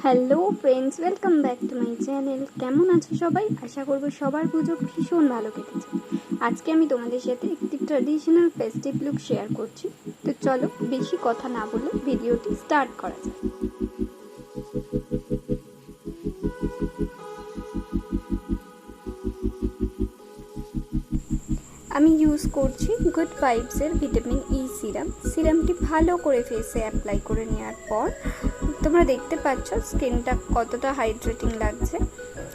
Hello friends, welcome back to my channel. কেমন আছো সবাই? আশা করবো সবার পুজো ভীষণ ভালো কেটেছে। আজকে আমি তোমাদের সাথে একটি ট্র্যাডিশনাল ফেস্টিভ লুক শেয়ার করছি। তো চলো বেশি কথা না বলে ভিডিওটি স্টার্ট করা যাক। আমি ইউজ করছি গুড ভাইবসের ভিটামিন ই সিরামটি ভালো করে ফেসে অ্যাপ্লাই করে নেওয়ার পর তোমরা দেখতে পাচ্ছ স্কিনটা কতটা হাইড্রেটিং লাগছে।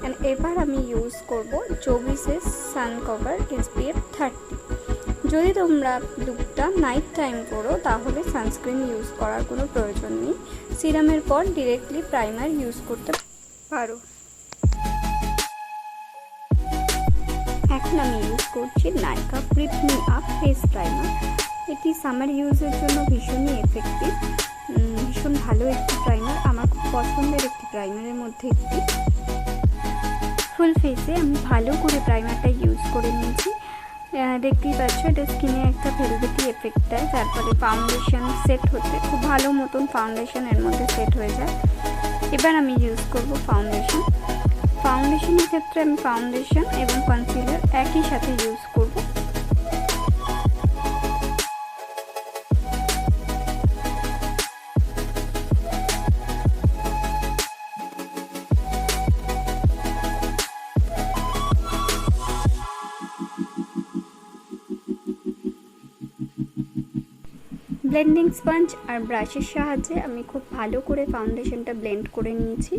অ্যান্ড এবার আমি ইউজ করব 24 সান কভার SPF 30। যদি তোমরা লুকটা নাইট টাইম করো তাহলে সানস্ক্রিন ইউজ করার কোনো প্রয়োজন নেই। সিরামের পর ডিরেক্টলি প্রাইমার ইউজ করতে পারো। এখন আমি ইউজ করছি নাইকা প্রিপনি আপ ফেস প্রাইমার। এটি সামার ইউজের জন্য ভীষণই এফেক্টিভ, ভীষণ ভালো একটি প্রাইমার, আমার খুব পছন্দের একটি প্রাইমারের মধ্যে একটি। ফুল ফেসে আমি ভালো করে প্রাইমারটা ইউজ করে নিয়েছি। দেখতেই পাচ্ছ এটা স্কিনে একটা ভেলভেটি এফেক্ট দেয়, তারপরে ফাউন্ডেশন সেট হতে খুব ভালো মতন ফাউন্ডেশন এর মধ্যে সেট হয়ে যায়। এবার আমি ইউজ করব ফাউন্ডেশনের ক্ষেত্রে আমি ফাউন্ডেশন এবং কনসিলার একই সাথে ইউজ করব। ব্লেন্ডিং স্পঞ্জ আর ব্রাশের সাহায্যে আমি খুব ভালো করে ফাউন্ডেশনটা ব্লেন্ড করে নিয়েছি।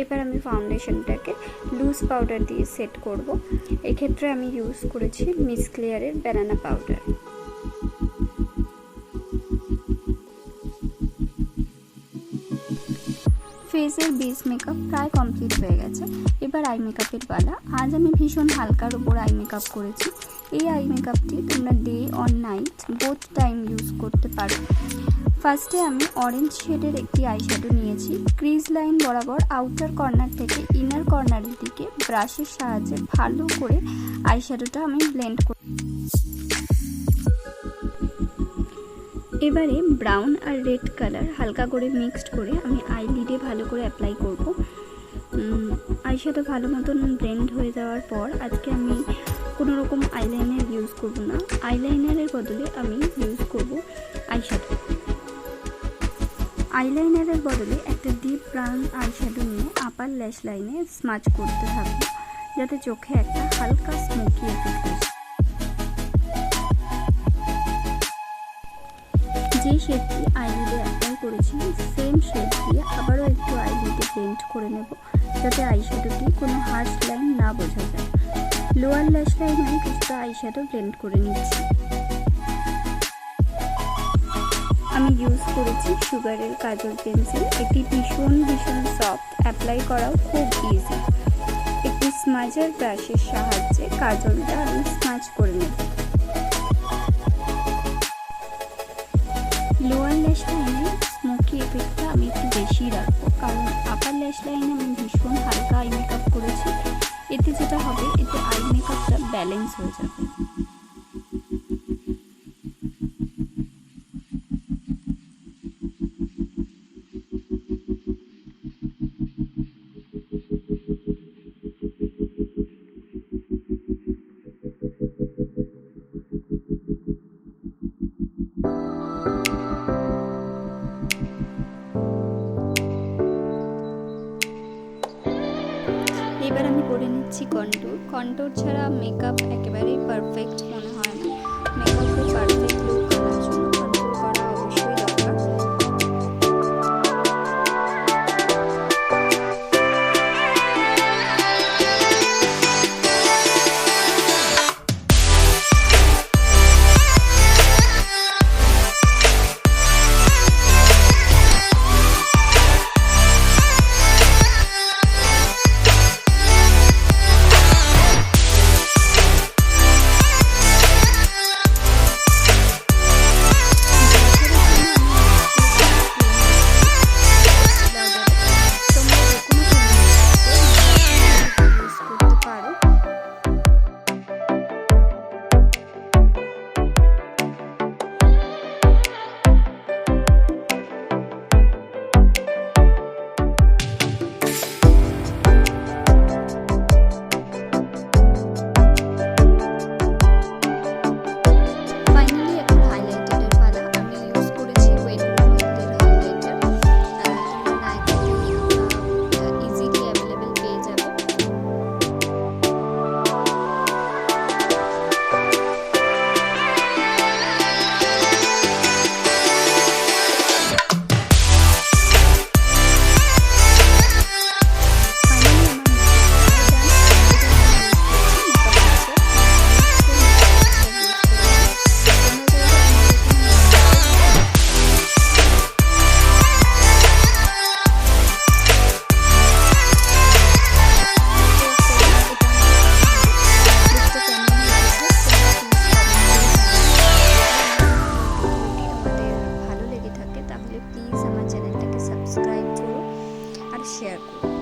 এবার আমি ফাউন্ডেশনটাকে লুজ পাউডার দিয়ে সেট করব। এক্ষেত্রে আমি ইউজ করেছি মিস ক্লিয়ারের ব্যানানা পাউডার। ফেসের বেস মেকআপ প্রায় কমপ্লিট হয়ে গেছে, এবার আই মেকআপের পালা। আজ আমি ভীষণ হালকার উপর আই মেকআপ করেছি। এই আই মেকআপটি তোমরা day or night both time use করতে পারো। ফার্স্টে আমি অরেঞ্জ শেডের একটি আইশ্যাডো নিয়েছি। ক্রিজ লাইন বরাবর আউটার কর্নার থেকে ইনার কর্নারের দিকে ব্রাশের সাহায্যে ভালো করে আইশ্যাডোটা আমি ব্লেন্ড করি। এবারে ব্রাউন আর রেড কালার হালকা করে মিক্সড করে আমি আইলিডে ভালো করে অ্যাপ্লাই করব। আইশ্যাডো ভালো মতন ব্লেন্ড হয়ে যাওয়ার পর আজকে আমি কোনো রকম আইলাইনার ইউজ করব না, আইলাইনারের বদলে আমি ইউজ করব আইশ্যাডো। আইলাইনারের বদলে একটা ডিপ ব্রাউন আইশ্যাডো নিয়ে আপার ল্যাশ লাইনে স্মাচ করতে থাকবো, যাতে চোখে একটা হালকা স্মোকি এফেক্ট আসে। যে শেডটি আইলিডে অ্যাপ্লাই করেছি সেম শেড দিয়ে আবারও একটু আইলিডে ব্লেন্ড করে নেব, যাতে আইশ্যাডোটি কোনো হার্শ লাইন না বোঝা যায়। লোয়ার ল্যাশ লাইনে কিছুটা আইশ্যাডো ব্লেন্ড করে নিচ্ছি। আমি ইউজ করেছি সুগারের কাজল পেন্সিল। এটি ভীষণ সফট, অ্যাপ্লাই করাও খুব ইজি। একটি স্মাজার ব্রাশের সাহায্যে কাজলটা আমি স্মাজ করে নেব। লোয়ার ল্যাশ লাইনে স্মোকি এফেক্টটা আমি একটু বেশি রাখবো, কারণ আপার ল্যাশ লাইনে আমি ভীষণ হালকা আই মেকআপ করেছি। এতে যেটা হবে, এতে আই মেকআপটা ব্যালেন্স হয়ে যাবে। এবার আমি করে নিচ্ছি কন্ট্যুর ছাড়া মেকআপ একেবারেই পারফেক্ট মনে হয় না। মেকআপের পারফেক্ট লুক করার জন্য কন্ট্যুর করা অবশ্যই দরকার। আর শেয়ার করুন।